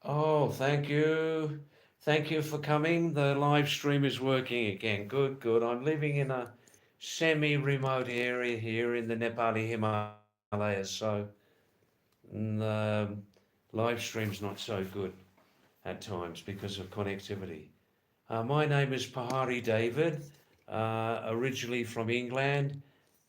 Oh, thank you. Thank you for coming. The live stream is working again. Good, good. I'm living in a semi-remote area here in the Nepali Himalayas, so the live stream's not so good at times because of connectivity. My name is Pahadi David, originally from England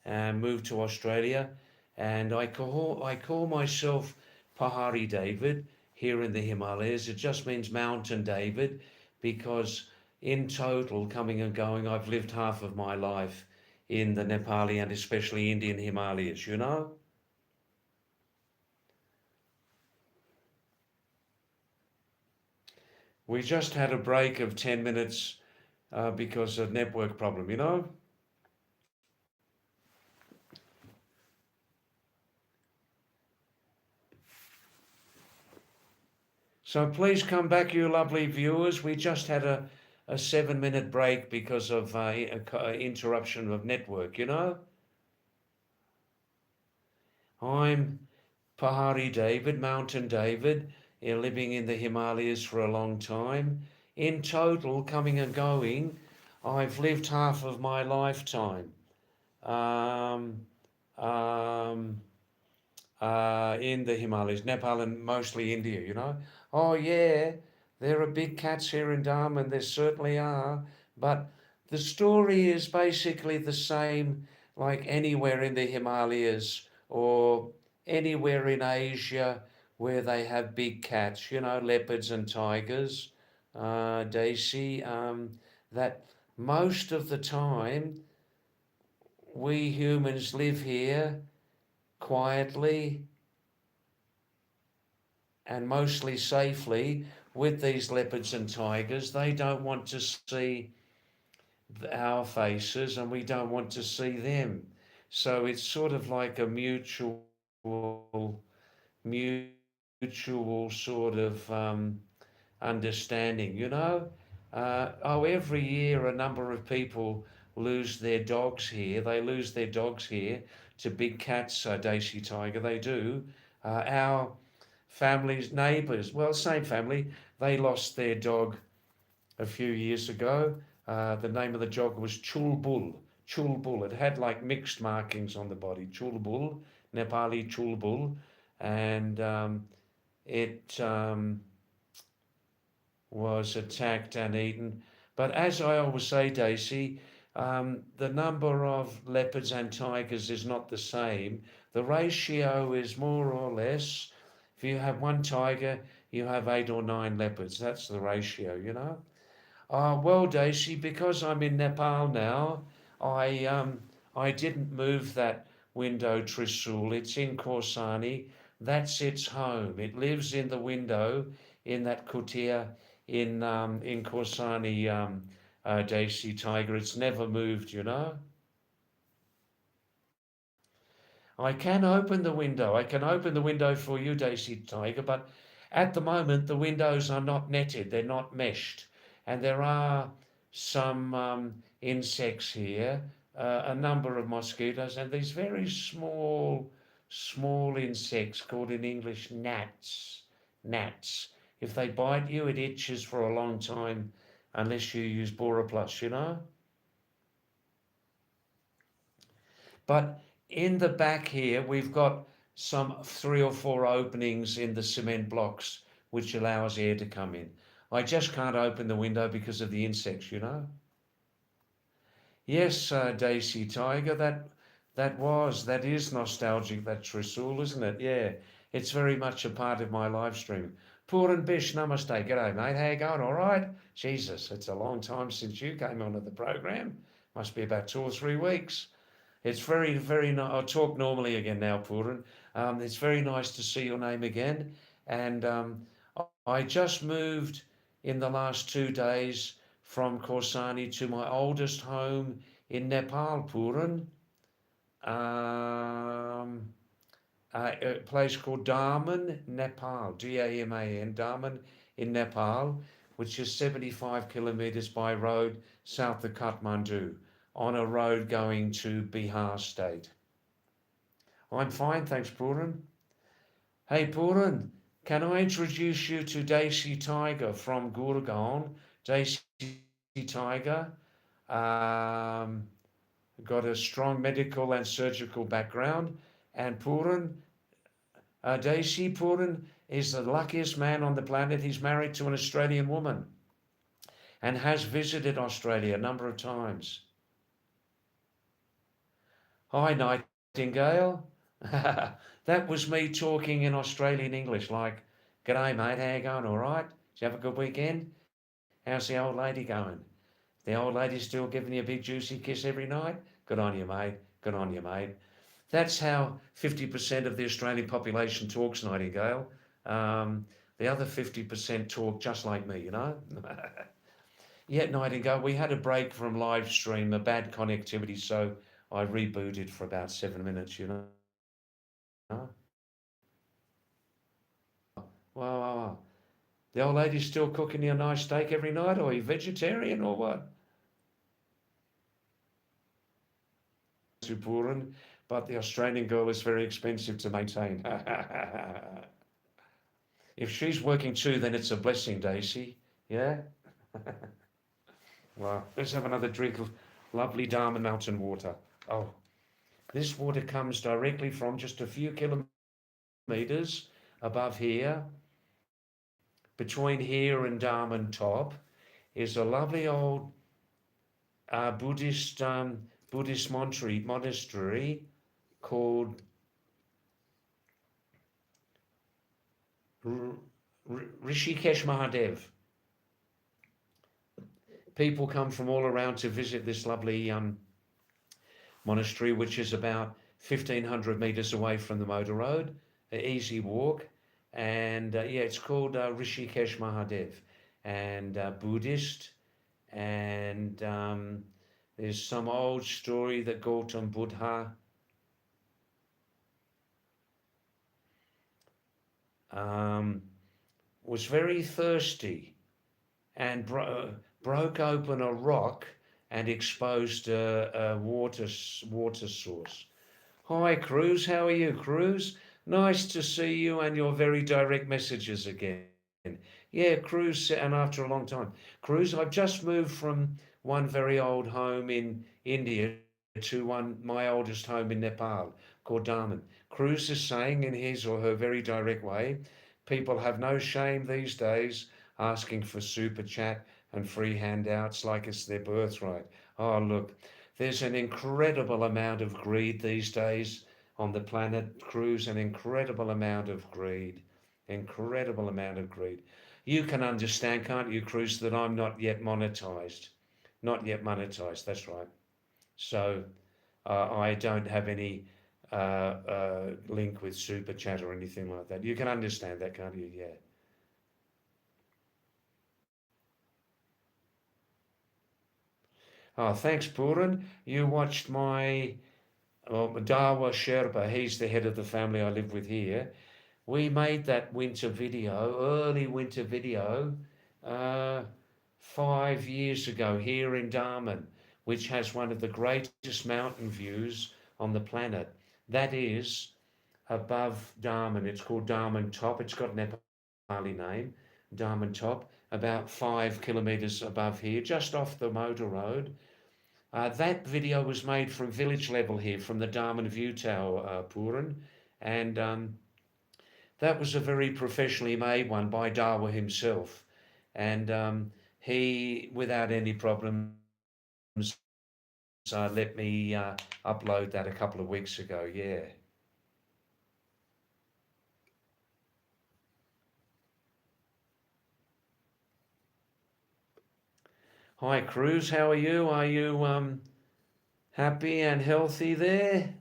and moved to Australia. And I call myself Pahari David here in the Himalayas. It just means Mountain David because in total, coming and going, I've lived half of my life in the Nepali and especially Indian Himalayas, you know? We just had a break of 10 minutes because of network problem, you know? So please come back, you lovely viewers. We just had a 7 minute break because of interruption of network, you know? I'm Pahari David, Mountain David, living in the Himalayas for a long time. In total, coming and going, I've lived half of my lifetime. Um, um, in the Himalayas, Nepal and mostly India, you know. Oh, yeah, there are big cats here in Darman, there certainly are. But the story is basically the same like anywhere in the Himalayas or anywhere in Asia where they have big cats, you know, leopards and tigers, Daisy, that most of the time we humans live here quietly and mostly safely with these leopards and tigers. They don't want to see our faces and we don't want to see them. So it's sort of like a mutual sort of understanding, you know? Every year a number of people lose their dogs here. They lose their dogs here to big cats, Daisy Tiger. They do. Our families, neighbours, well, same family, they lost their dog a few years ago. The name of the dog was Chulbul. Chulbul. It had like mixed markings on the body. Chulbul, Nepali Chulbul. And it was attacked and eaten. But as I always say, Daisy, the number of leopards and tigers is not the same. The ratio is more or less, if you have one tiger, you have 8 or 9 leopards. That's the ratio, you know. Well, Daisy, because I'm in Nepal now, I didn't move that window Trisul. It's in Korsani. That's its home. It lives in the window in that kutia in Korsani, Daisy Tiger. It's never moved, you know. I can open the window. I can open the window for you, Daisy Tiger, but at the moment the windows are not netted. They're not meshed, and there are some insects here, a number of mosquitoes, and these very small insects called in English gnats. Gnats. If they bite you, it itches for a long time, unless you use Boroplus, you know. But in the back here, we've got some 3 or 4 openings in the cement blocks, which allows air to come in. I just can't open the window because of the insects, you know. Yes, Daisy Tiger, that is nostalgic. That Trisul, isn't it? Yeah, it's very much a part of my live stream. Pooran Bish, namaste. G'day, mate. How you going? All right? Jesus, it's a long time since you came onto the program. Must be about 2 or 3 weeks. It's very nice. I'll talk normally again now, Pooran. It's very nice to see your name again. And I just moved in the last 2 days from Korsani to my oldest home in Nepal, Pooran. Um, a place called Daman, Nepal, Daman, Daman in Nepal, which is 75 kilometres by road south of Kathmandu on a road going to Bihar state. I'm fine, thanks, Pooran. Hey, Pooran, Can I introduce you to Daisy Tiger from Gurgaon? Daisy Tiger um, got a strong medical and surgical background. And Puran, Daisy Puran is the luckiest man on the planet. He's married to an Australian woman and has visited Australia a number of times. Hi, Nightingale. That was me talking in Australian English, like, "G'day, mate, how you going? All right? Did you have a good weekend? How's the old lady going? The old lady still giving you a big juicy kiss every night? Good on you, mate. Good on you, mate." That's how 50% of the Australian population talks, Nightingale. The other 50% talk just like me, you know? Yeah, Nightingale, we had a break from live stream, a bad connectivity, so I rebooted for about 7 minutes, you know? Wow, wow, wow. The old lady's still cooking you a nice steak every night, or are you vegetarian or what? Supuran, but the Australian girl is very expensive to maintain. If she's working too, then it's a blessing, Daisy. Yeah? Wow. Let's have another drink of lovely Darman Mountain water. Oh, this water comes directly from just a few kilometres above here. Between here and Darman Top is a lovely old Buddhist monastery called Rishikesh Mahadev. People come from all around to visit this lovely monastery, which is about 1,500 meters away from the motor road, an easy walk. And yeah, it's called Rishikesh Mahadev, and Buddhist. And there's some old story that Gautam Buddha was very thirsty and broke open a rock and exposed a water source. Hi, Cruz. How are you, Cruz? Nice to see you and your very direct messages again. Yeah, Cruz, and after a long time. Cruz, I've just moved from one very old home in India to my oldest home in Nepal, called Daman. Cruz is saying in his or her very direct way, people have no shame these days asking for super chat and free handouts like it's their birthright. Oh, look, there's an incredible amount of greed these days on the planet, Cruz, an incredible amount of greed. Incredible amount of greed. You can understand, can't you, Cruz, that I'm not yet monetized. Not yet monetized, that's right. So I don't have any link with Super Chat or anything like that. You can understand that, can't you? Yeah. Oh, thanks, Puran. You watched my Dawa Sherpa. He's the head of the family I live with here. We made that winter video, early winter video, uh, 5 years ago here in Darman, which has one of the greatest mountain views on the planet. That is above Darman. It's called Darman Top. It's got an Nepali name, Darman Top, about 5 kilometres above here, just off the motor road. That video was made from village level here, from the Darman View Tower, Puran, and that was a very professionally made one by Dawa himself. And he, without any problems, let me upload that a couple of weeks ago. Yeah. Hi, Cruz. How are you? Are you happy and healthy there?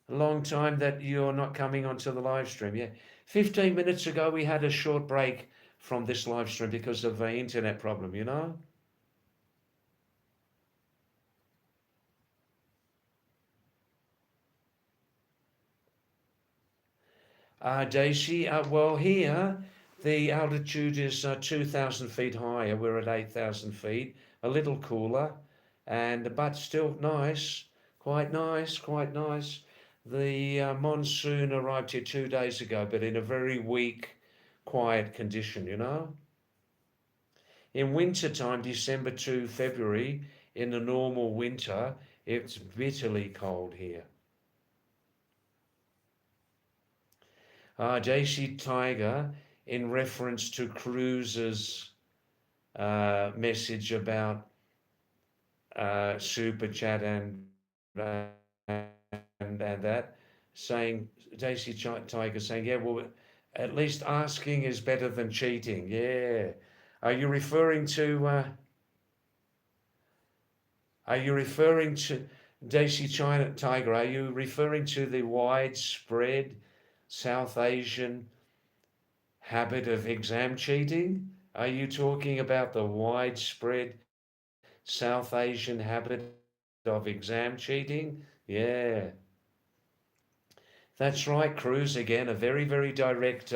A long time that you're not coming onto the live stream. Yeah. 15 minutes ago, we had a short break from this live stream because of an internet problem, you know? Daisy, well, here the altitude is 2,000 feet higher. We're at 8,000 feet, a little cooler, and but still nice, quite nice, quite nice. The monsoon arrived here 2 days ago, but in a very weak, quiet condition, you know. In winter time, December to February, in the normal winter, it's bitterly cold here. JC Tiger, in reference to Cruz's message about super chat and that, saying JC Tiger saying, yeah, well, at least asking is better than cheating. Yeah. Are you referring to? Are you referring to JC China Tiger? Are you referring to the widespread South Asian habit of exam cheating? Are you talking about the widespread South Asian habit of exam cheating? Yeah, that's right, Cruz. Again, a very direct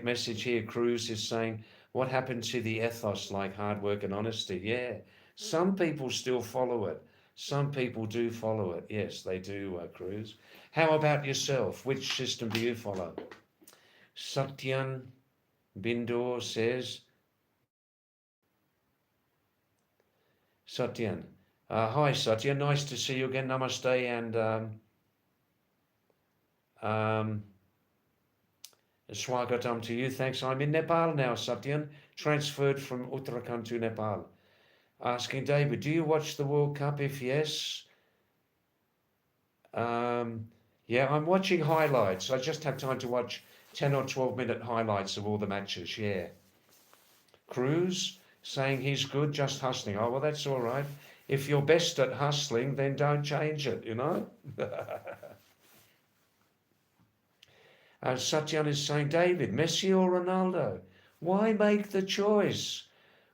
message here. Cruz is saying, what happened to the ethos like hard work and honesty? Yeah, some people still follow it. Some people do follow it. Yes, they do, Cruz. How about yourself? Which system do you follow? Satyan Bindor says, Satyan. Hi, Satyan. Nice to see you again. Namaste and um, Swagatam to you. Thanks. I'm in Nepal now, Satyan. Transferred from Uttarakhand to Nepal. Asking David, do you watch the World Cup? If yes, um, yeah, I'm watching highlights. I just have time to watch 10 or 12-minute highlights of all the matches. Yeah. Cruz saying he's good, just hustling. Oh, well, that's all right. If you're best at hustling, then don't change it, you know? Satyan is saying, David, Messi or Ronaldo? Why make the choice?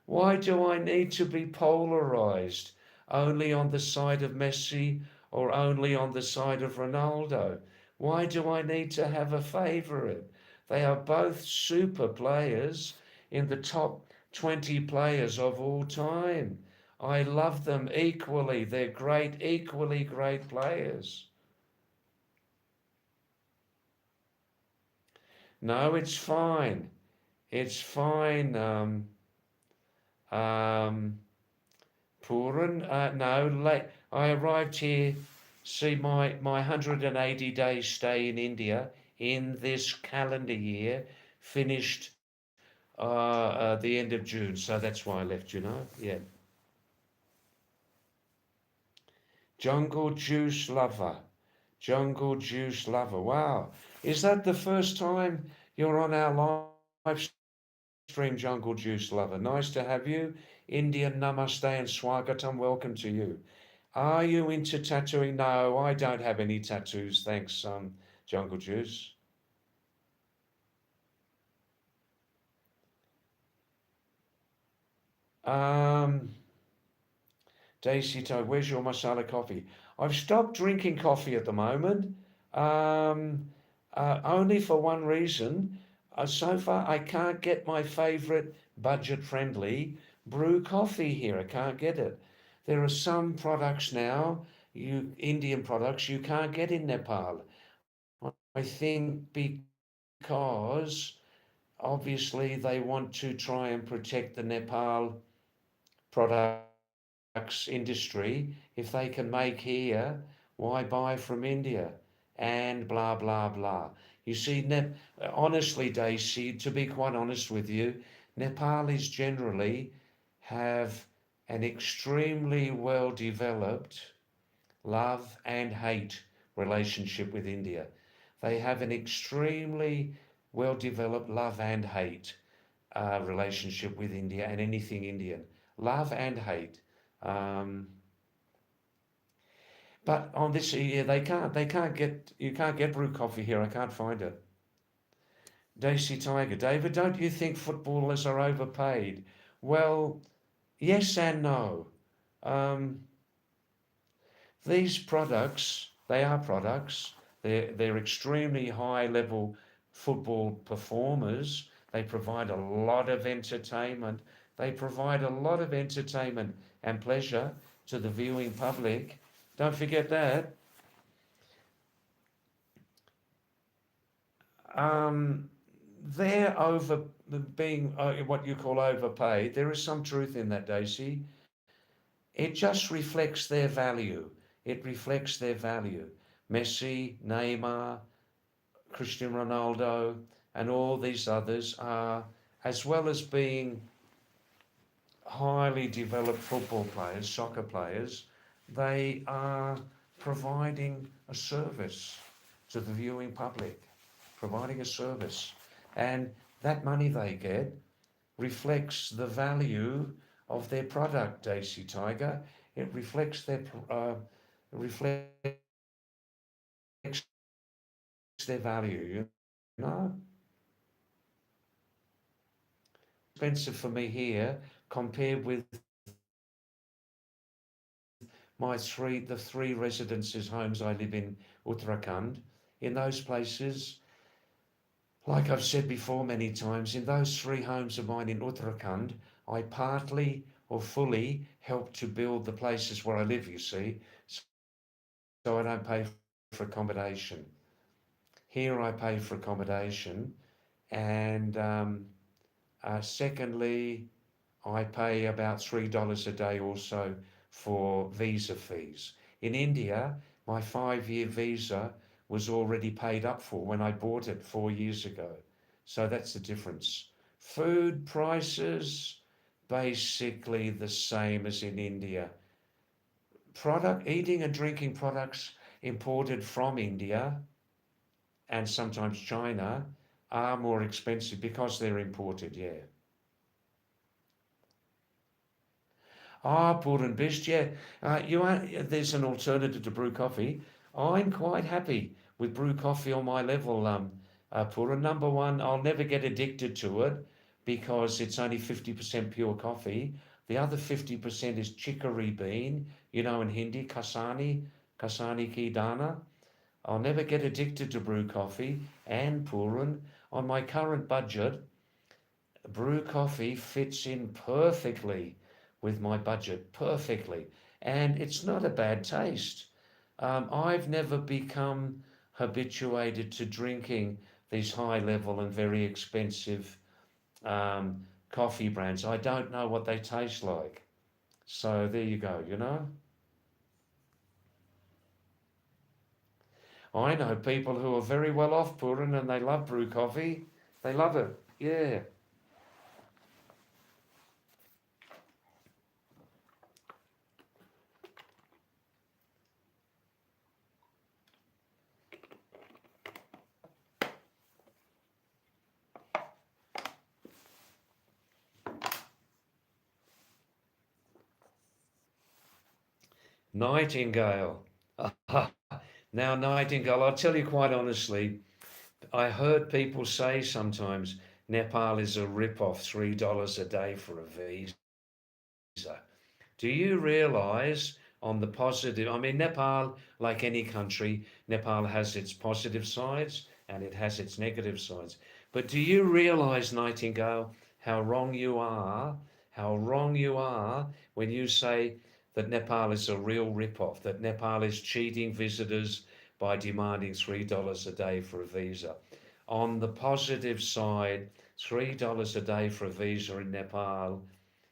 Why do I need to be polarized? Only on the side of Messi or only on the side of Ronaldo? Why do I need to have a favourite? They are both super players in the top 20 players of all time. I love them equally. They're great, equally great players. No, it's fine. It's fine. Um, Puran, no, late. I arrived here, see my 180-day stay in India in this calendar year finished the end of June, so that's why I left, you know. Yeah. Jungle Juice Lover. Jungle Juice Lover. Wow. Is that the first time you're on our live stream, Jungle Juice Lover? Nice to have you. Indian Namaste and Swagatam. Welcome to you. Are you into tattooing? No, I don't have any tattoos. Thanks, Jungle Juice. Um, Daisy Toad, where's your masala coffee? I've stopped drinking coffee at the moment, um, only for one reason. So far, I can't get my favourite budget-friendly brew coffee here. I can't get it. There are some products now, Indian products, you can't get in Nepal. I think because obviously they want to try and protect the Nepal products industry. If they can make here, why buy from India? And blah, blah, blah. You see, honestly, Daisy, to be quite honest with you, Nepalis generally have an extremely well developed love and hate relationship with India. They have an extremely well developed love and hate relationship with India and anything Indian. Love and hate. Um, but on this, yeah, you can't get brew coffee here. I can't find it. Daisy Tiger, David, don't you think footballers are overpaid? Well, yes and no. Um, These products, they are products. They're extremely high level football performers. They provide a lot of entertainment. They provide a lot of entertainment and pleasure to the viewing public. Don't forget that. Um, they're over being what you call overpaid. There is some truth in that, Daisy. It just reflects their value. It reflects their value. Messi, Neymar, Cristiano Ronaldo, and all these others are, as well as being highly developed football players, soccer players, they are providing a service to the viewing public, providing a service. And that money they get reflects the value of their product, Daisy Tiger. It reflects reflects their value, you know. Expensive for me here compared with the three residences homes I live in Uttarakhand. In those places, like I've said before many times, in those three homes of mine in Uttarakhand, I partly or fully helped to build the places where I live, you see, so I don't pay for accommodation. Here I pay for accommodation, and secondly, I pay about $3 a day also for visa fees. In India, my 5-year visa was already paid up for when I bought it 4 years ago. So that's the difference. Food prices, basically the same as in India. Eating and drinking products imported from India and sometimes China are more expensive because they're imported, yeah. Ah, Port and Bist, yeah. There's an alternative to brew coffee. I'm quite happy with brew coffee on my level, Pura. Number one, I'll never get addicted to it because it's only 50% pure coffee. The other 50% is chicory bean, in Hindi, kasani ki dana. I'll never get addicted to brew coffee and Puran. On my current budget, brew coffee fits in perfectly with my budget, perfectly. And it's not a bad taste. I've never become habituated to drinking these high level and very expensive coffee brands. I don't know what they taste like. So there you go. I know people who are very well off, Purin, and they love brew coffee. They love it. Yeah. Nightingale. Now, Nightingale, I'll tell you quite honestly, I heard people say sometimes Nepal is a rip-off, $3 a day for a visa. Do you realize on the positive? I mean, Nepal, like any country, Nepal has its positive sides and it has its negative sides. But do you realize, Nightingale, how wrong you are? How wrong you are when you say that Nepal is a real rip-off, that Nepal is cheating visitors by demanding $3 a day for a visa. On the positive side, $3 a day for a visa in Nepal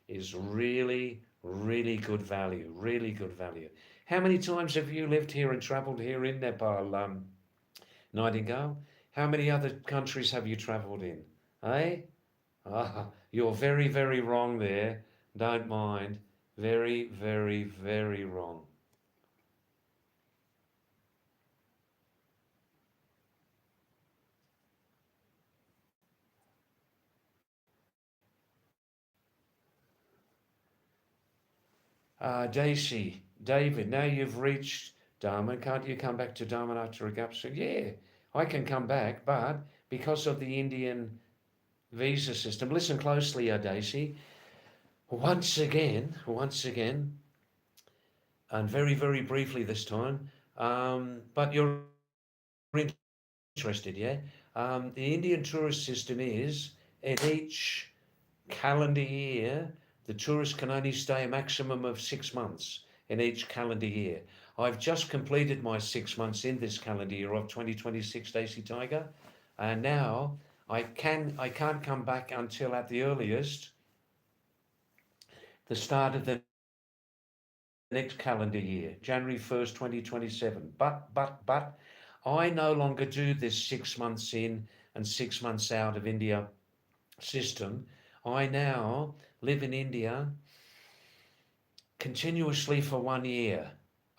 is really, really good value. Really good value. How many times have you lived here and travelled here in Nepal, Nightingale? How many other countries have you travelled in? Eh? Ah, you're very, very wrong there. Don't mind. Very, very, very wrong. Daisy, David, now you've reached Darman. Can't you come back to Darman after a gap? So, yeah, I can come back, but because of the Indian visa system. Listen closely, Daisy. Once again, and very, very briefly this time, but you're interested, yeah? The Indian tourist system is in each calendar year, the tourist can only stay a maximum of 6 months in each calendar year. I've just completed my 6 months in this calendar year of 2026, Daisy Tiger. And now I can't come back until at the earliest the start of the next calendar year, January 1st, 2027. But I no longer do this 6 months in and 6 months out of India system. I now live in India continuously for 1 year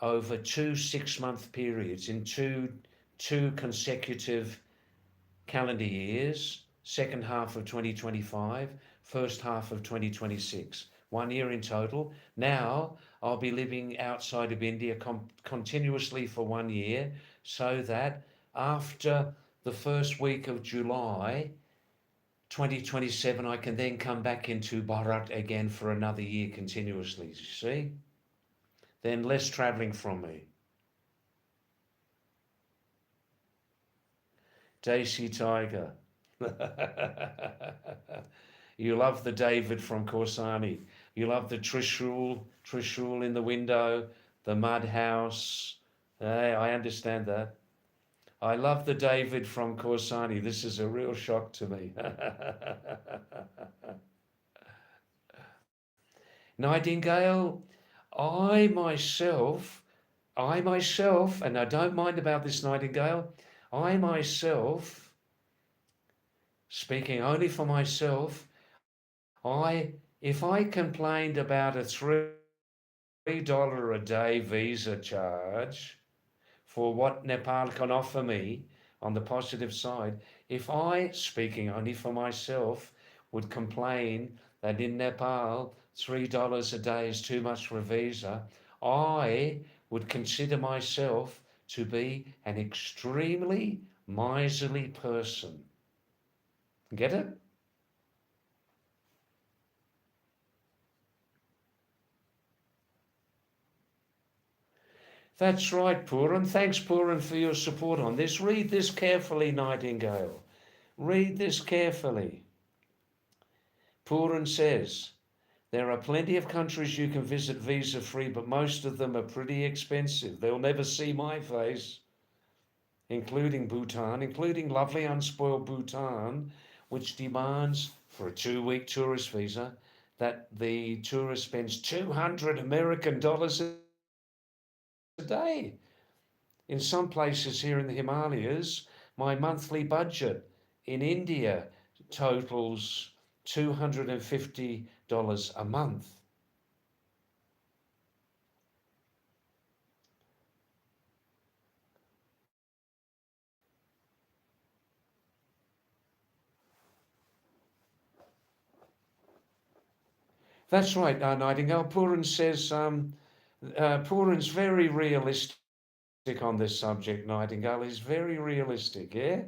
over two 6 month periods in two consecutive calendar years, second half of 2025, first half of 2026. 1 year in total. Now I'll be living outside of India continuously for 1 year so that after the first week of July 2027, I can then come back into Bharat again for another year continuously. You see? Then less traveling from me. Daisy Tiger. You love the David from Corsani. You love the Trishul in the window, the mud house. Hey, I understand that. I love the David from Corsani. This is a real shock to me. Nightingale, I myself, and I don't mind about this, Nightingale, I myself, speaking only for myself, if I complained about a $3 a day visa charge for what Nepal can offer me on the positive side, if I, speaking only for myself, would complain that in Nepal $3 a day is too much for a visa, I would consider myself to be an extremely miserly person. Get it? That's right, Puran. Thanks, Puran, for your support on this. Read this carefully, Nightingale. Read this carefully. Puran says, there are plenty of countries you can visit visa free, but most of them are pretty expensive. They'll never see my face, including Bhutan, including lovely unspoiled Bhutan, which demands for a 2 week tourist visa that the tourist spends $200 a day. In some places here in the Himalayas, my monthly budget in India totals $250 a month. That's right, Nightingale. Puran says Puran's very realistic on this subject, Nightingale. He's very realistic, yeah?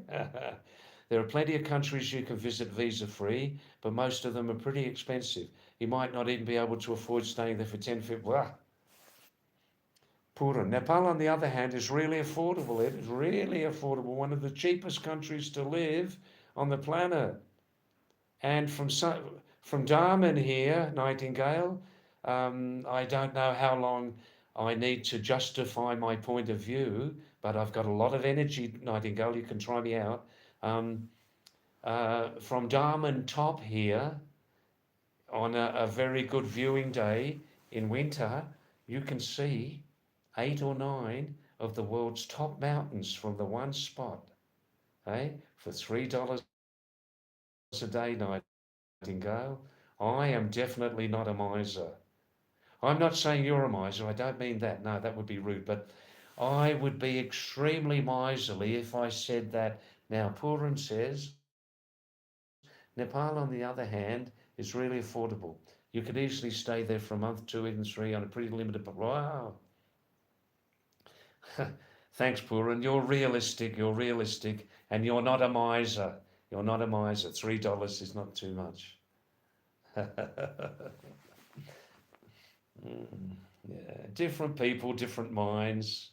There are plenty of countries you can visit visa free, but most of them are pretty expensive. You might not even be able to afford staying there for 10, 15. Wow. Puran. Nepal, on the other hand, is really affordable. It is really affordable. One of the cheapest countries to live on the planet. And from Darman here, Nightingale, I don't know how long I need to justify my point of view, but I've got a lot of energy, Nightingale. You can try me out. Um, from Darman top here, on a very good viewing day in winter, you can see 8 or 9 of the world's top mountains from the one spot, for $3 a day, Nightingale. I am definitely not a miser. I'm not saying you're a miser. I don't mean that. No, that would be rude. But I would be extremely miserly if I said that. Now, Puran says Nepal, on the other hand, is really affordable. You could easily stay there for a month, 2, even 3 on a pretty limited. But wow. Thanks, Puran. You're realistic, and you're not a miser. You're not a miser. $3 is not too much. Yeah, different people, different minds,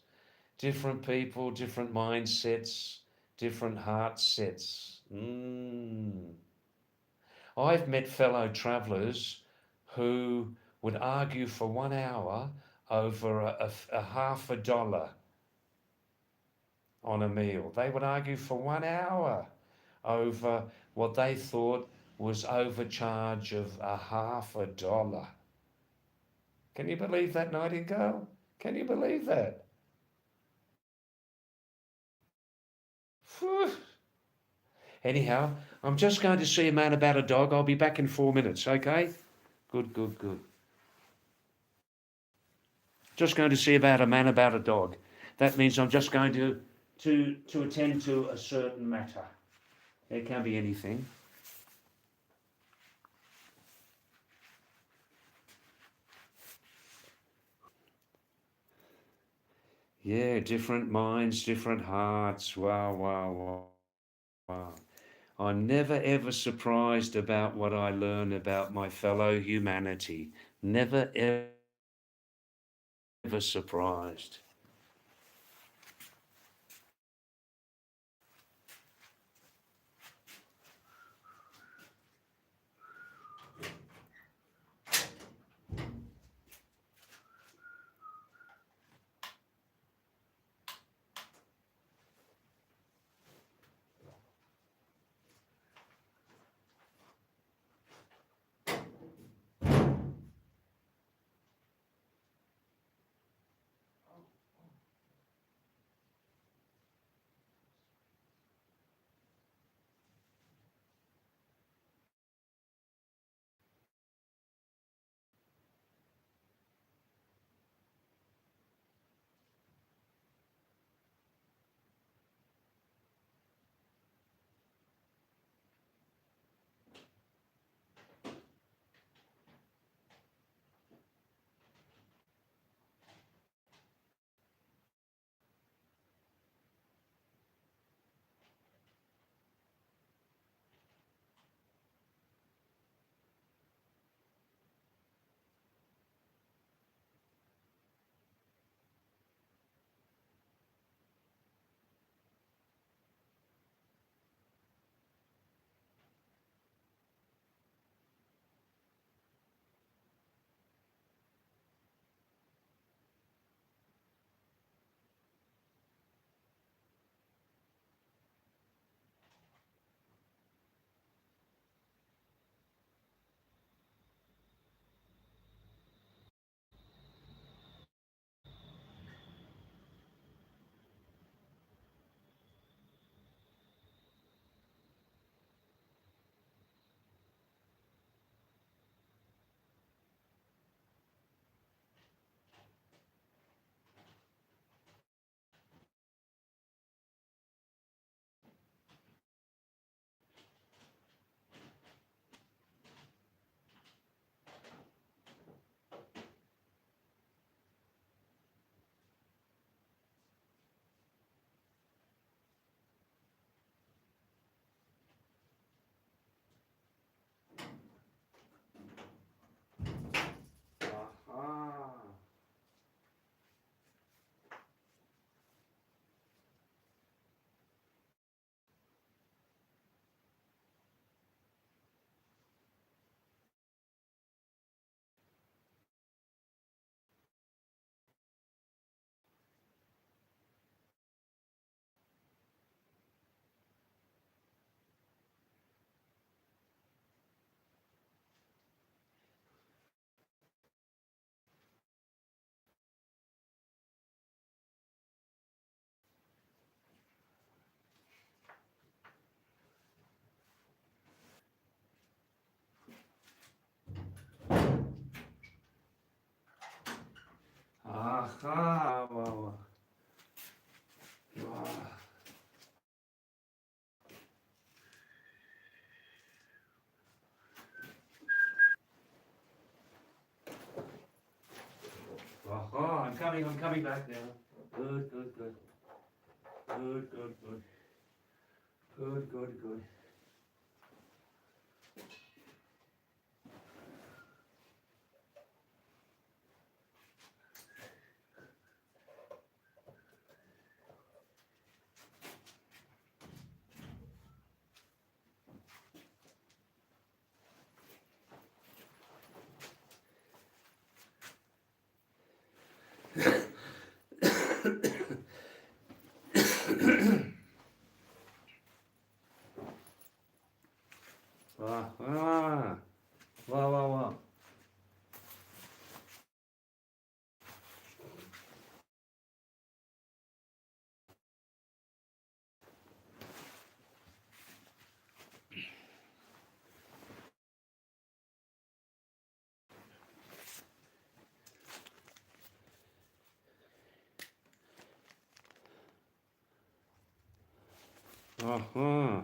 different people, different mindsets, different heart sets. I've met fellow travellers who would argue for 1 hour over a half a dollar on a meal. They would argue for 1 hour. over what they thought was overcharge of $50. Can you believe that, Nightingale? Can you believe that? Phew. Anyhow, I'm just going to see a man about a dog. I'll be back in 4 minutes, okay? Good, good, good. Just going to see about a man about a dog. That means I'm just going to attend to a certain matter. It can be anything. Yeah, different minds, different hearts. Wow, wow, wow, wow. I'm never ever surprised about what I learn about my fellow humanity. Never ever surprised. Aha. Aha. Wow. Wow. Aha. I'm coming back now. Good, good, good. Good, good, good. Good, good, good. Uh-huh.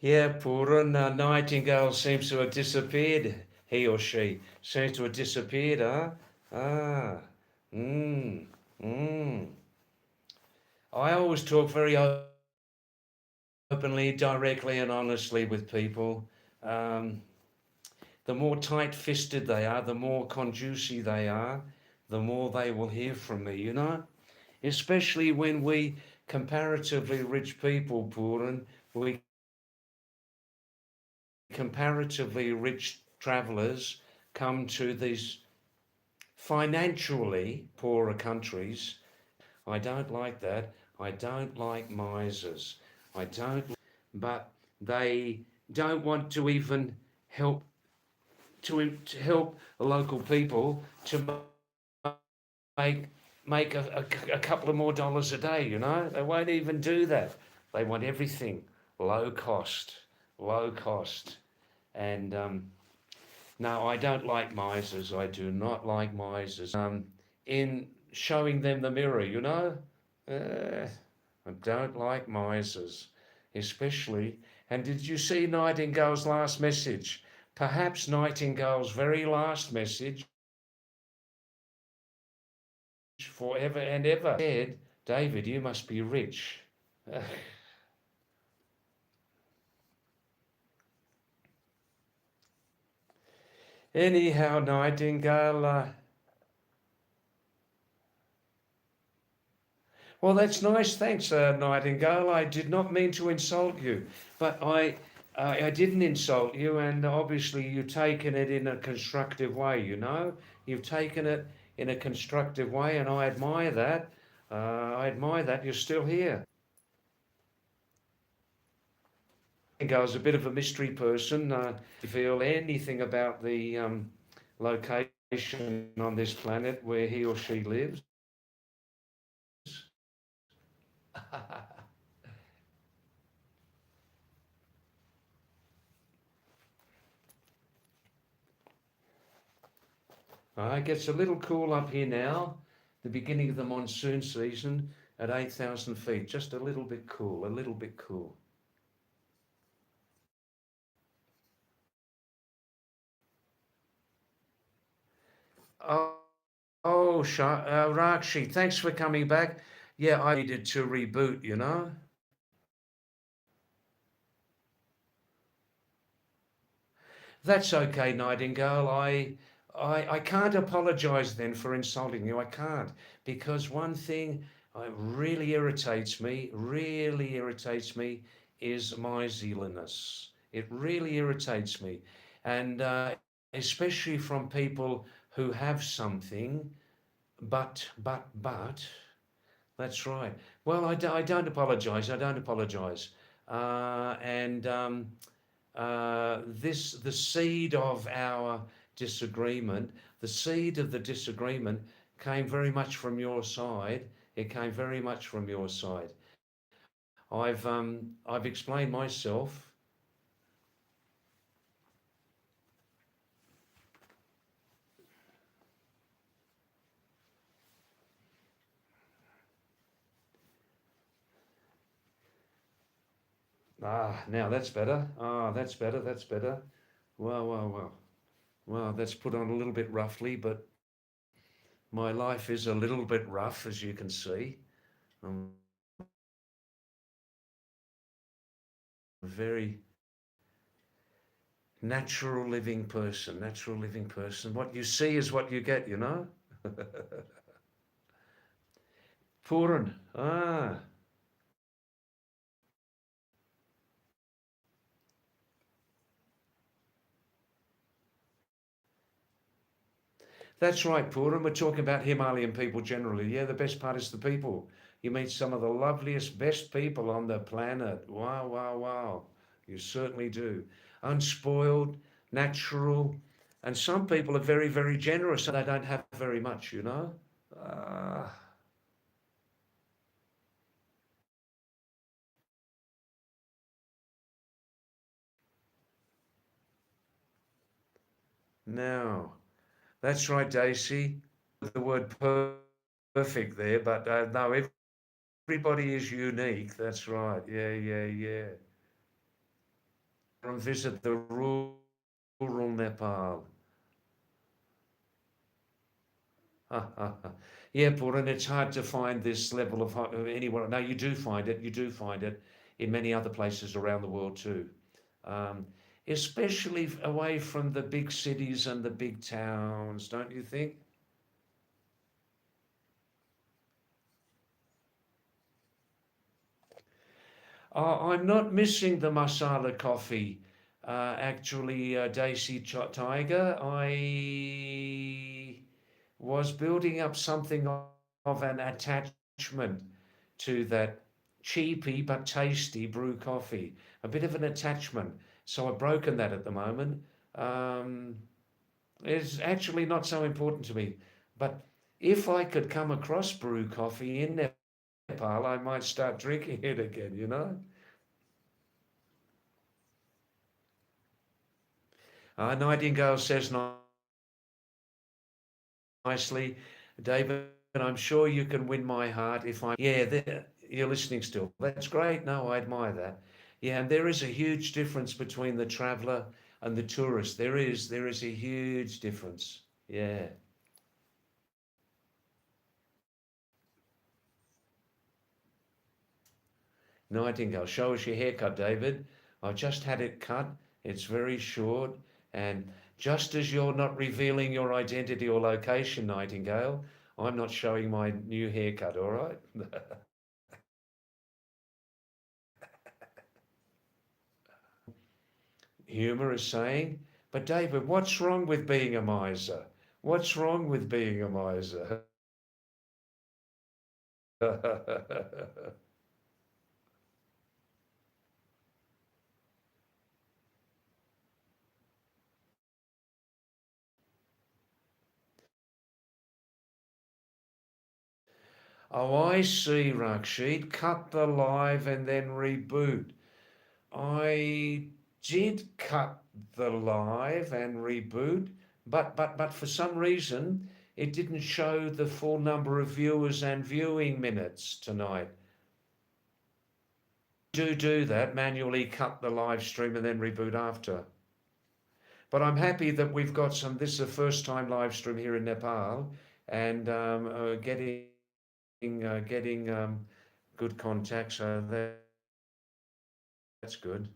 Yeah, Pooran, Nightingale seems to have disappeared. He or she seems to have disappeared, huh? Ah. Mm. Mm. I always talk very openly, directly, and honestly with people. Um, the more tight-fisted they are, the more conducive they are, the more they will hear from me, you know? Especially when we comparatively rich people, Pooran, we comparatively rich travellers come to these financially poorer countries. I don't like that. I don't like misers. I don't, but they don't want to even help to help local people to make make a couple of more dollars a day. You know, they won't even do that. They want everything low cost, low cost, and no, I don't like misers. I do not like misers. In showing them the mirror, you know, I don't like misers, especially. And did you see Nightingale's last message? Perhaps Nightingale's very last message forever and ever said, David, you must be rich. Anyhow, Nightingale, well, that's nice. Thanks, Nightingale. I did not mean to insult you, but I didn't insult you, and obviously you've taken it in a constructive way. You know, you've taken it in a constructive way, and I admire that. I admire that you're still here. Nightingale's a bit of a mystery person. You feel anything about the location on this planet where he or she lives? It gets a little cool up here now, the beginning of the monsoon season at 8,000 feet. Just a little bit cool, a little bit cool. Oh, Rakshi, thanks for coming back. Yeah, I needed to reboot, you know. That's okay, Nightingale. I can't apologise then for insulting you. I can't. Because one thing really really irritates me, is miserliness. It really irritates me. And especially from people who have something, but, that's right. Well, I don't apologise. I don't apologise. And the seed of our disagreement, the seed of the disagreement came very much from your side. It came very much from your side. I've explained myself. Now that's better. That's better. That's better. Well. Well, that's put on a little bit roughly, but my life is a little bit rough, as you can see. I'm a very natural living person, natural living person. What you see is what you get, you know? Puran. That's right, Puran. We're talking about Himalayan people generally. Yeah, the best part is the people. You meet some of the loveliest, best people on the planet. Wow. You certainly do. Unspoiled, natural, And some people are very, very generous and they don't have very much, you know. Uh, now, that's right, Daisy. The word perfect there, but no, everybody is unique. That's right. Yeah, yeah, yeah. And visit the rural Nepal. Yeah, Puran, it's hard to find this level of anywhere. No, you do find it. You do find it in many other places around the world too, um, especially away from the big cities and the big towns, don't you think? I'm not missing the masala coffee. Actually, Daisy Tiger, I was building up something of an attachment to that cheapy but tasty brew coffee. A bit of an attachment. So I've broken that at the moment. Um, it's actually not so important to me. But if I could come across brew coffee in Nepal, I might start drinking it again, you know? Nightingale says nicely, David, I'm sure you can win my heart if I. Yeah, there, you're listening still. That's great. No, I admire that. Yeah, and there is a huge difference between the traveller and the tourist. There is a huge difference. Yeah. Nightingale, show us your haircut, David. I just had it cut. It's very short. And just as you're not revealing your identity or location, Nightingale, I'm not showing my new haircut, all right? Humour is saying, but David, what's wrong with being a miser? What's wrong with being a miser? Oh, I see, Rakshit. Cut the live and then reboot. I did cut the live and reboot, but for some reason it didn't show the full number of viewers and viewing minutes tonight. Do that, manually cut the live stream and then reboot after. But I'm happy that we've got some. This is the first time live stream here in Nepal, and getting good contact. So that's good.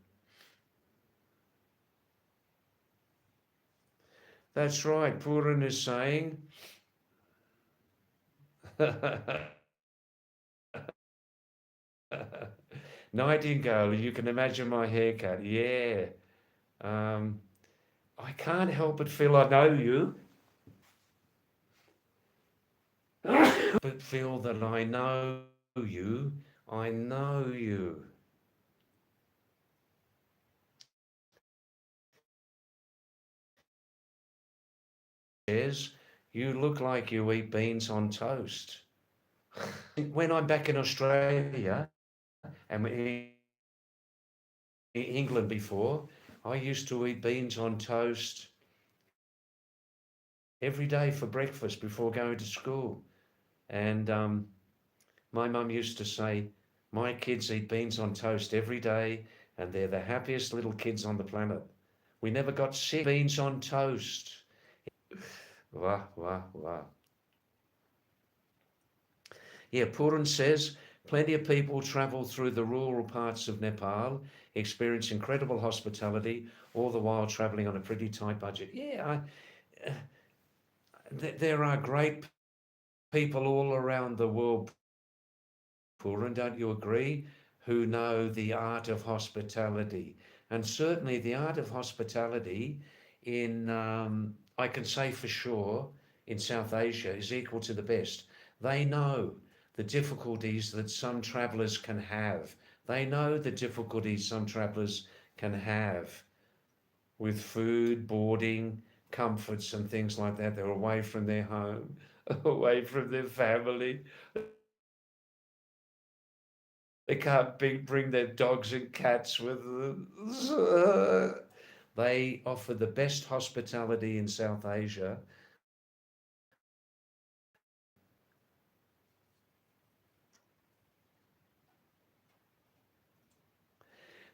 That's right. Puran is saying. Nightingale, you can imagine my haircut. Yeah. Um, I can't help but feel I know you, but feel that I know you. I know you. Says, you look like you eat beans on toast. When I'm back in Australia and in England before, I used to eat beans on toast every day for breakfast before going to school. And my mum used to say, my kids eat beans on toast every day and they're the happiest little kids on the planet. We never got sick. Beans on toast. Wah, wah, wah. Yeah, Puran says plenty of people travel through the rural parts of Nepal, experience incredible hospitality, all the while traveling on a pretty tight budget. Yeah, there are great people all around the world, Puran, don't you agree? Who know the art of hospitality. And certainly the art of hospitality in, I can say for sure, in South Asia is equal to the best. They know the difficulties that some travellers can have. They know the difficulties some travellers can have with food, boarding, comforts and things like that. They're away from their home, away from their family. They can't bring their dogs and cats with them. They offer the best hospitality in South Asia.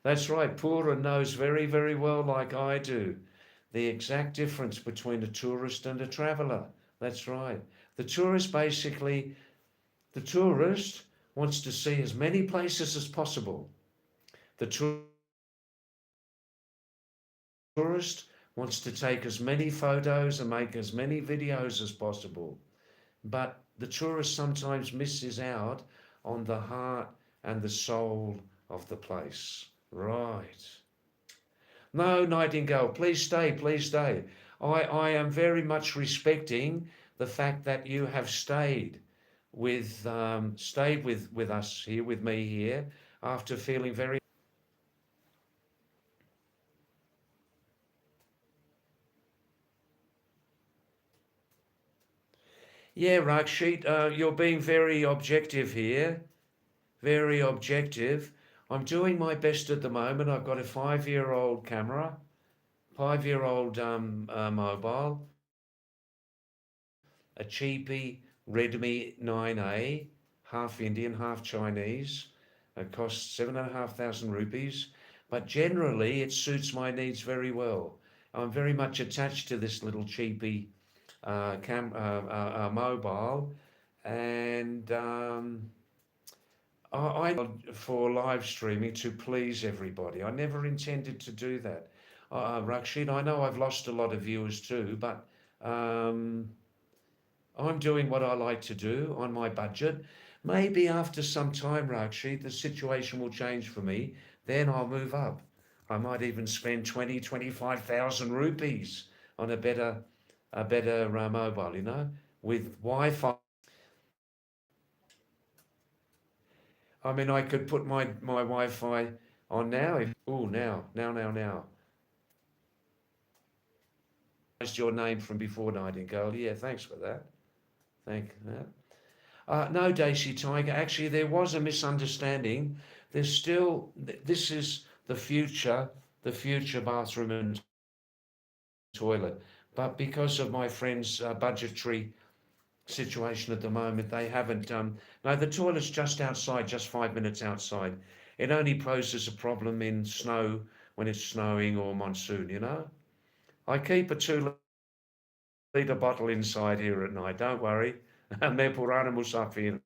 That's right. Pura knows very, very well, like I do, the exact difference between a tourist and a traveller. That's right. The tourist basically, the tourist wants to see as many places as possible. The tourist wants to take as many photos and make as many videos as possible. But the tourist sometimes misses out on the heart and the soul of the place. Right. No, Nightingale, please stay, please stay. I am very much respecting the fact that you have stayed with us here, with me here, after feeling very. Yeah, Rakshit, you're being very objective here, very objective. I'm doing my best at the moment. I've got a 5-year-old camera, 5-year-old mobile, a cheapy Redmi 9A, half Indian, half Chinese. It costs 7,500 rupees, but generally it suits my needs very well. I'm very much attached to this little cheapy mobile, and I for live streaming to please everybody. I never intended to do that. Rakshit, I know I've lost a lot of viewers too, but um, I'm doing what I like to do on my budget. Maybe after some time, Rakshit, the situation will change for me. Then I'll move up. I might even spend 25,000 rupees on a better mobile, with Wi-Fi. I mean, I could put my Wi-Fi on now. Oh, now. That's your name from before, Nightingale. Yeah, thanks for that. Thank that. No, Daisy Tiger. Actually, there was a misunderstanding. There's still. This is the future bathroom and toilet. But because of my friend's budgetary situation at the moment, they haven't. No, the toilet's just outside, just 5 minutes outside. It only poses a problem in snow when it's snowing or monsoon. I keep a 2 litre bottle inside here at night, don't worry. And they're Purana Musafir.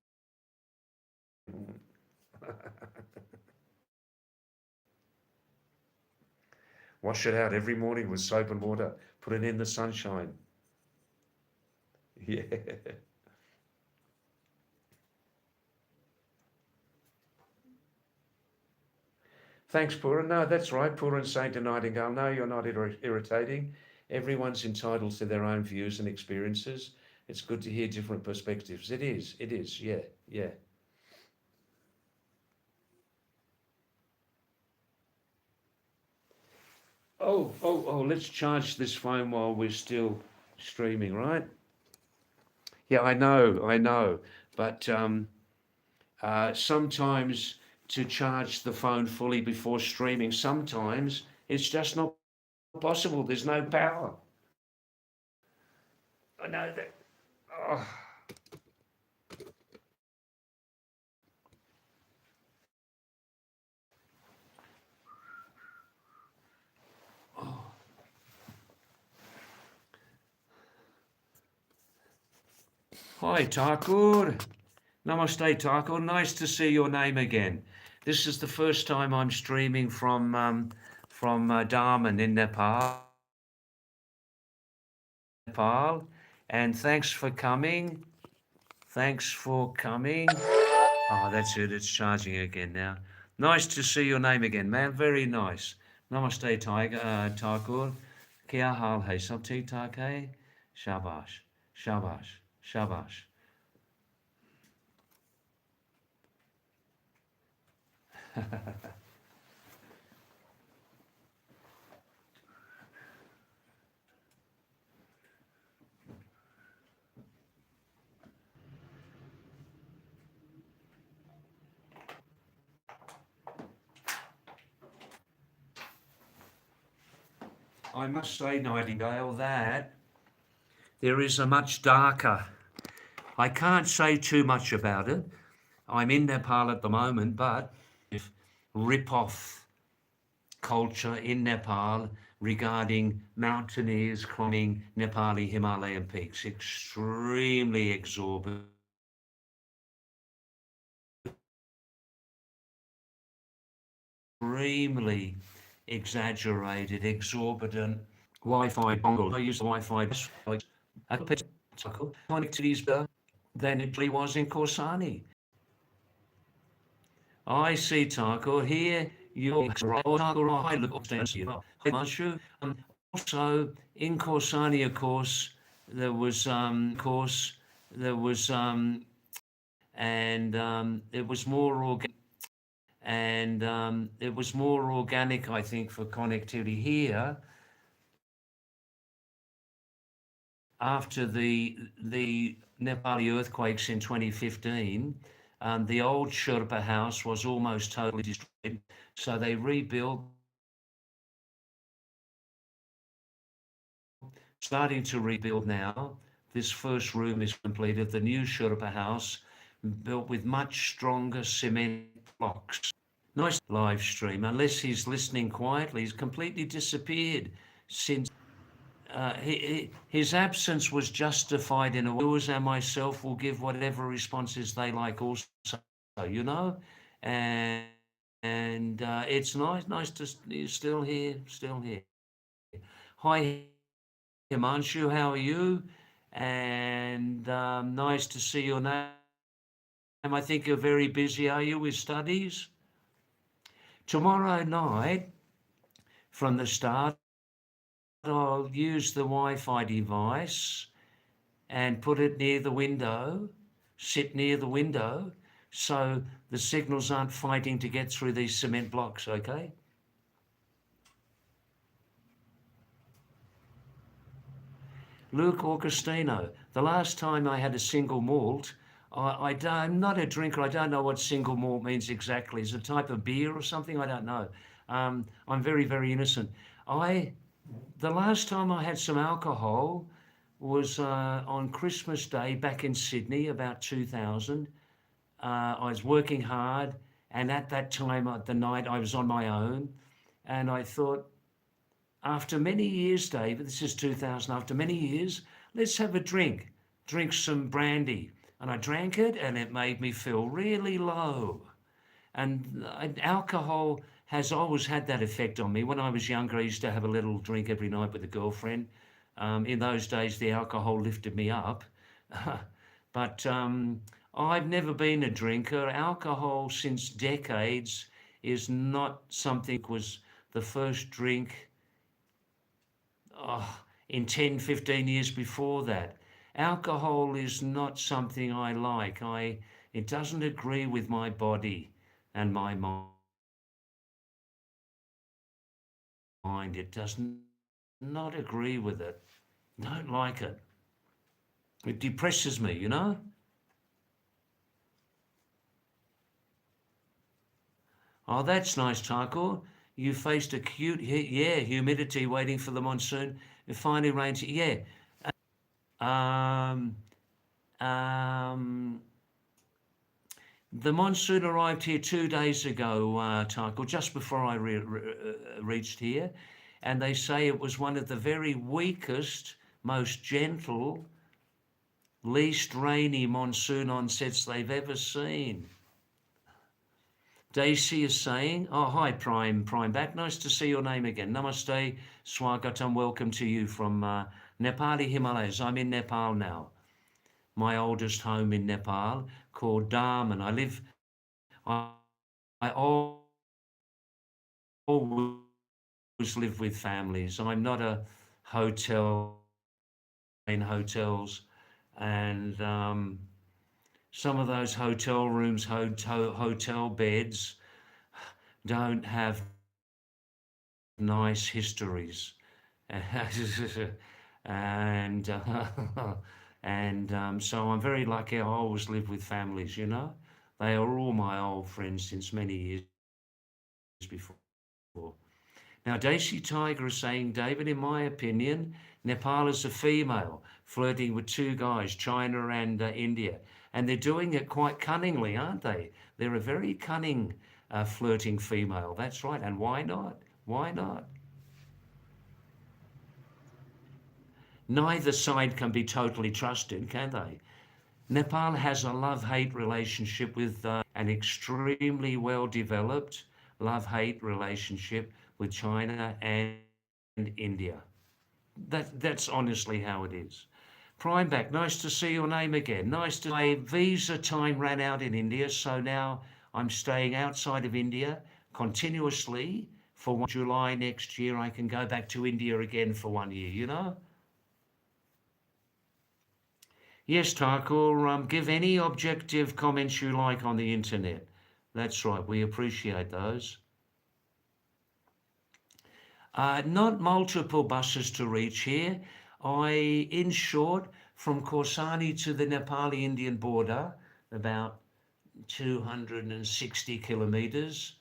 Wash it out every morning with soap and water. Put it in the sunshine. Yeah. Thanks, Pura. No, that's right. Pura and Saint and Nightingale. No, you're not irritating. Everyone's entitled to their own views and experiences. It's good to hear different perspectives. It is. It is. Yeah. Yeah. Oh, let's charge this phone while we're still streaming, right? Yeah, I know. But sometimes to charge the phone fully before streaming, sometimes it's just not possible. There's no power. I know that. Oh, oh. Hi, Thakur. Namaste, Thakur. Nice to see your name again. This is the first time I'm streaming from Daman in Nepal, and thanks for coming. Thanks for coming. Oh, that's it. It's charging again now. Nice to see your name again, man. Very nice. Namaste, Tiger, Thakur. Kya hal hai? Sab theek thaak hai? Shabash. Shabash. Shabash. I must say, Nightingale, that there is a much darker. I can't say too much about it. I'm in Nepal at the moment, but rip-off culture in Nepal regarding mountaineers climbing Nepali Himalayan peaks. Extremely exorbitant, extremely exaggerated, exorbitant Wi-Fi dongle. I use the Wi-Fi connectivity is better than it really was in Khorsani. I see, Taco. Here you're I look upstairs. Also in Khorsani, of course, there was there was and it was more organic, and it was more organic, I think, for connectivity here. After the Nepali earthquakes in 2015, the old Sherpa house was almost totally destroyed, so they rebuilt, starting to rebuild now. This first room is completed, the new Sherpa house, built with much stronger cement blocks. Nice live stream, unless he's listening quietly. He's completely disappeared since his absence was justified in a way. Viewers and myself will give whatever responses they like also, you know, and it's nice to he's still here, still here. Hi Himanshu, how are you? And nice to see your name. I think you're very busy, are you, with studies? Tomorrow night, from the start, I'll use the Wi-Fi device and put it near the window, sit near the window, so the signals aren't fighting to get through these cement blocks, okay? Luke Augustino, the last time I had a single malt, I'm not a drinker. I don't know what single malt means exactly. Is it a type of beer or something? I don't know. I'm very, very innocent. The last time I had some alcohol was on Christmas Day back in Sydney, about 2000. I was working hard, and at that time, the night, I was on my own, and I thought, after many years, David, this is 2000, after many years, let's have a drink some brandy. And I drank it, and it made me feel really low. And alcohol has always had that effect on me. When I was younger, I used to have a little drink every night with a girlfriend. In those days, the alcohol lifted me up. But I've never been a drinker. Alcohol, since decades, is not something was the first drink in 10, 15 years before that. Alcohol is not something I like. It doesn't agree with my body and my mind. It does not agree with it. Don't like it. It depresses me, you know? Oh, that's nice, Taco. You faced acute, humidity waiting for the monsoon. It finally rains. Yeah. Um, um, the monsoon arrived here 2 days ago, Taco, just before I reached here. And they say it was one of the very weakest, most gentle, least rainy monsoon onsets they've ever seen. Daisy is saying, oh, hi, Prime back. Nice to see your name again. Namaste, Swagatam, welcome to you from Nepali Himalayas. I'm in Nepal now. My oldest home in Nepal, called Daman. I always live with families. I'm not a hotel in hotels, and some of those hotel rooms, hotel beds don't have nice histories. and so I'm very lucky. I always live with families, you know. They are all my old friends since many years before. Now, Daisy Tiger is saying, David, in my opinion, Nepal is a female flirting with two guys, China and India. And they're doing it quite cunningly, aren't they? They're a very cunning flirting female. That's right. And why not? Why not? Neither side can be totally trusted, can they? Nepal has a love-hate relationship with an extremely well-developed love-hate relationship with China and India. That's honestly how it is. Prime back, nice to see your name again. Nice to. My visa time ran out in India, so now I'm staying outside of India continuously for July next year. I can go back to India again for 1 year, you know? Yes, Thakur, give any objective comments you like on the internet. That's right, we appreciate those. Not multiple buses to reach here. In short, from Khorsani to the Nepali-Indian border, about 260 kilometers,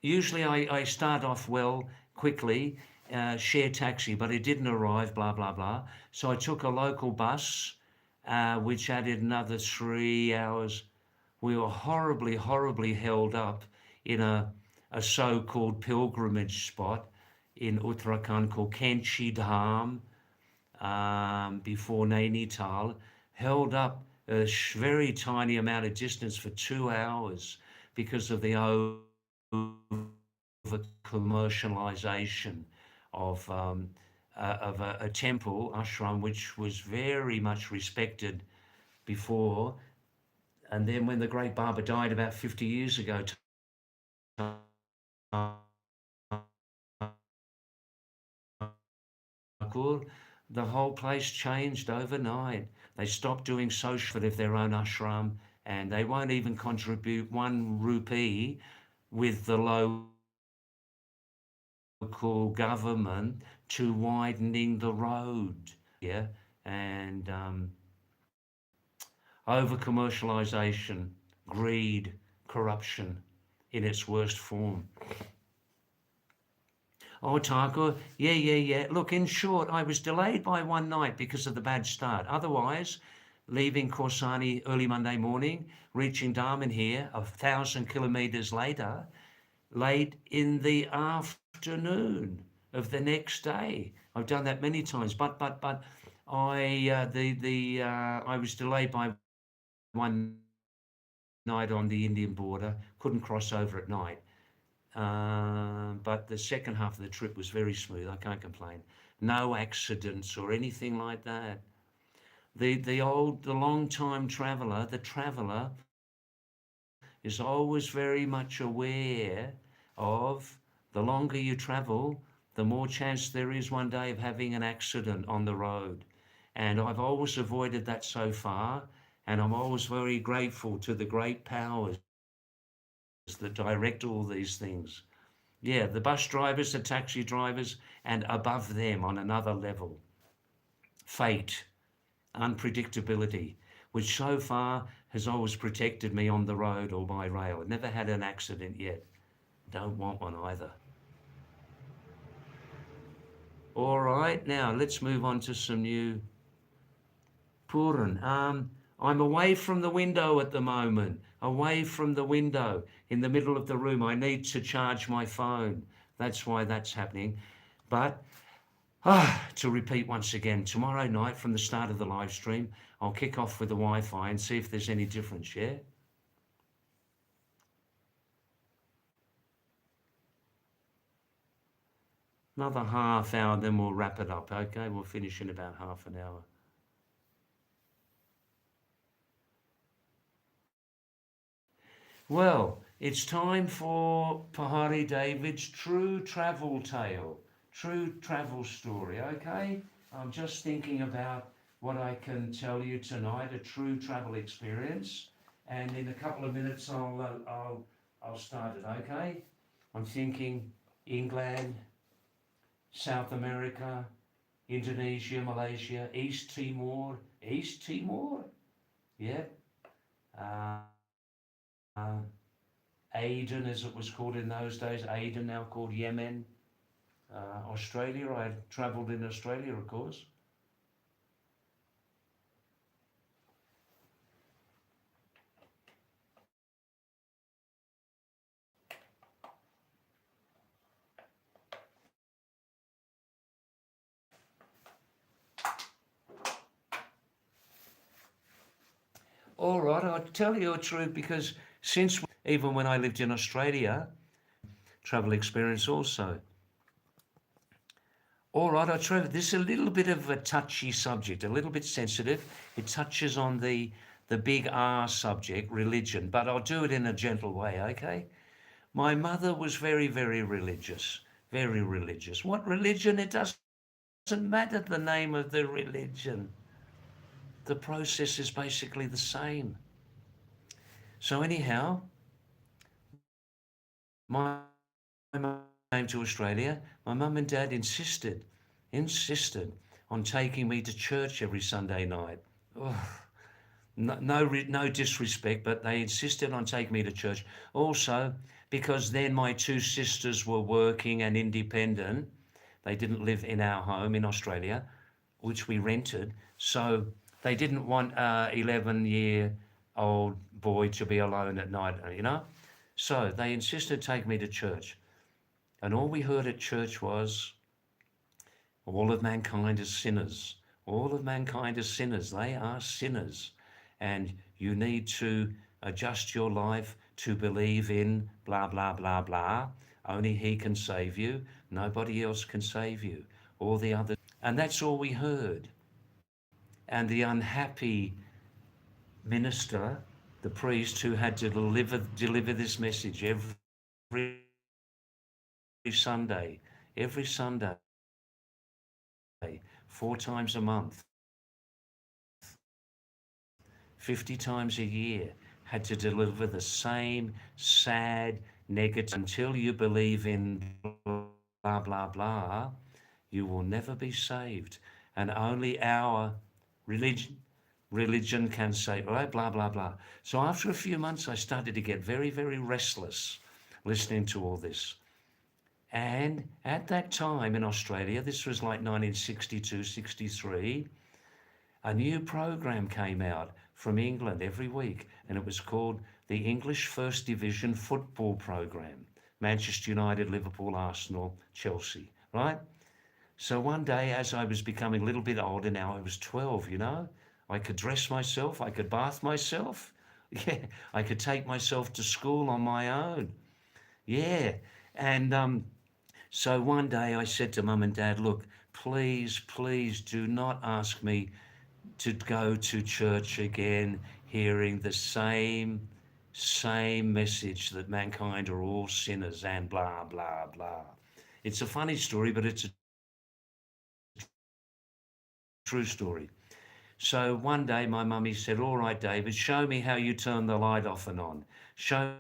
usually I start off well, quickly, share taxi, but it didn't arrive, blah, blah, blah. So I took a local bus, which added another 3 hours. We were horribly, horribly held up in a so-called pilgrimage spot in Uttarakhand called Kenchi Dham, before Nainital, held up a very tiny amount of distance for 2 hours because of the over-commercialization of a temple, ashram, which was very much respected before. And then when the great Baba died about 50 years ago, the whole place changed overnight. They stopped doing social of their own ashram, and they won't even contribute 1 rupee with the local government to widening the road. Yeah, and over commercialization, greed, corruption in its worst form. Oh, Taco, yeah. Look, in short, I was delayed by 1 night because of the bad start. Otherwise, leaving Khorsani early Monday morning, reaching Darman here 1,000 kilometers later, late in the afternoon of the next day. I've done that many times, but I was delayed by 1 night on the Indian border, couldn't cross over at night. But the second half of the trip was very smooth. I can't complain. No accidents or anything like that. The long-time traveller, the traveller is always very much aware of the longer you travel, the more chance there is one day of having an accident on the road. And I've always avoided that so far, and I'm always very grateful to the great powers that direct all these things. Yeah, the bus drivers, the taxi drivers, and above them on another level, fate, unpredictability, which so far has always protected me on the road or by rail. I've never had an accident yet. Don't want one either. All right, now let's move on to some new Puran. I'm away from the window at the moment, away from the window in the middle of the room. I need to charge my phone. That's why that's happening. But to repeat once again, tomorrow night from the start of the live stream, I'll kick off with the Wi-Fi and see if there's any difference, yeah? Another half hour, then we'll wrap it up, okay? We'll finish in about half an hour. Well, it's time for Pahadi David's true travel tale, true travel story, okay? I'm just thinking about what I can tell you tonight, a true travel experience, and in a couple of minutes I'll start it, okay? I'm thinking England, South America, Indonesia, Malaysia, East Timor, yeah. Uh, Aden, as it was called in those days, Aden, now called Yemen, Australia. I travelled in Australia, of course. All right, I'll tell you the truth because since even when I lived in Australia, travel experience also. All right, I'll try. This is a little bit of a touchy subject, a little bit sensitive. It touches on the big R subject, religion, but I'll do it in a gentle way, okay? My mother was very, very religious, very religious. What religion? It doesn't matter the name of the religion. The process is basically the same. So anyhow, my mum came to Australia. My mum and dad insisted on taking me to church every Sunday night. Oh, no disrespect, but they insisted on taking me to church. Also, because then my two sisters were working and independent. They didn't live in our home in Australia, which we rented. So they didn't want a 11-year-old boy to be alone at night, you know. So they insisted to take me to church. And all we heard at church was, all of mankind is sinners. All of mankind is sinners. They are sinners. And you need to adjust your life to believe in blah, blah, blah, blah. Only he can save you. Nobody else can save you. All the others. And that's all we heard. And the unhappy minister, the priest who had to deliver this message Sunday, every Sunday, 4 times a month, 50 times a year, had to deliver the same sad, negative, until you believe in blah, blah, blah, you will never be saved. And only our religion can save, right? Blah, blah, blah. So after a few months, I started to get very, very restless listening to all this. And at that time in Australia, this was like 1962, 63, a new program came out from England every week, and it was called the English First Division Football Program. Manchester United, Liverpool, Arsenal, Chelsea, right? So one day, as I was becoming a little bit older, now I was 12, you know, I could dress myself, I could bath myself. Yeah, I could take myself to school on my own. Yeah, and so one day I said to Mum and Dad, look, please, please do not ask me to go to church again, hearing the same message that mankind are all sinners and blah, blah, blah. It's a funny story, but it's a true story. So one day my mummy said, all right, David, show me how you turn the light off and on. Show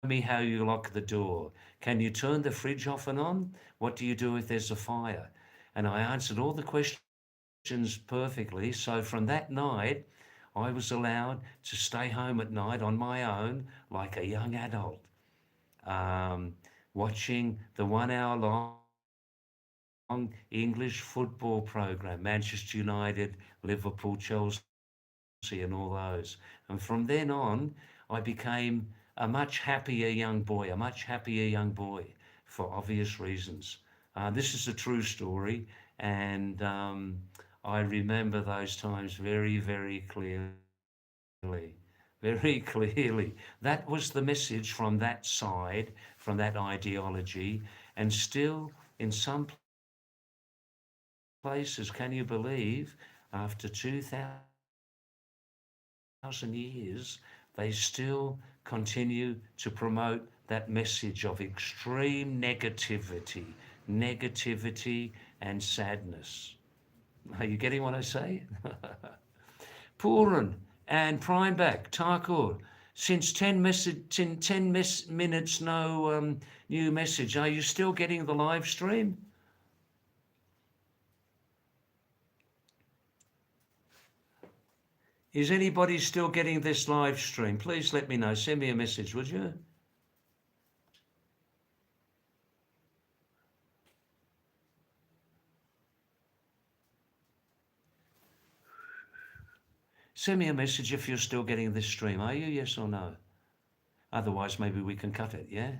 me how you lock the door. Can you turn the fridge off and on? What do you do if there's a fire? And I answered all the questions perfectly. So from that night, I was allowed to stay home at night on my own like a young adult, watching the 1 hour long English football program, Manchester United, Liverpool, Chelsea, and all those. And from then on, I became a much happier young boy, for obvious reasons. This is a true story, and I remember those times very, very clearly. Very clearly. That was the message from that side, from that ideology, and still in some places, can you believe, after 2,000 years, they still continue to promote that message of extreme negativity and sadness. Are you getting what I say? Puran and Primeback, Tarkur, since 10 minutes, no new message. Are you still getting the live stream? Is anybody still getting this live stream? Please let me know. Send me a message, would you? Send me a message if you're still getting this stream. Are you? Yes or no? Otherwise, maybe we can cut it, yeah?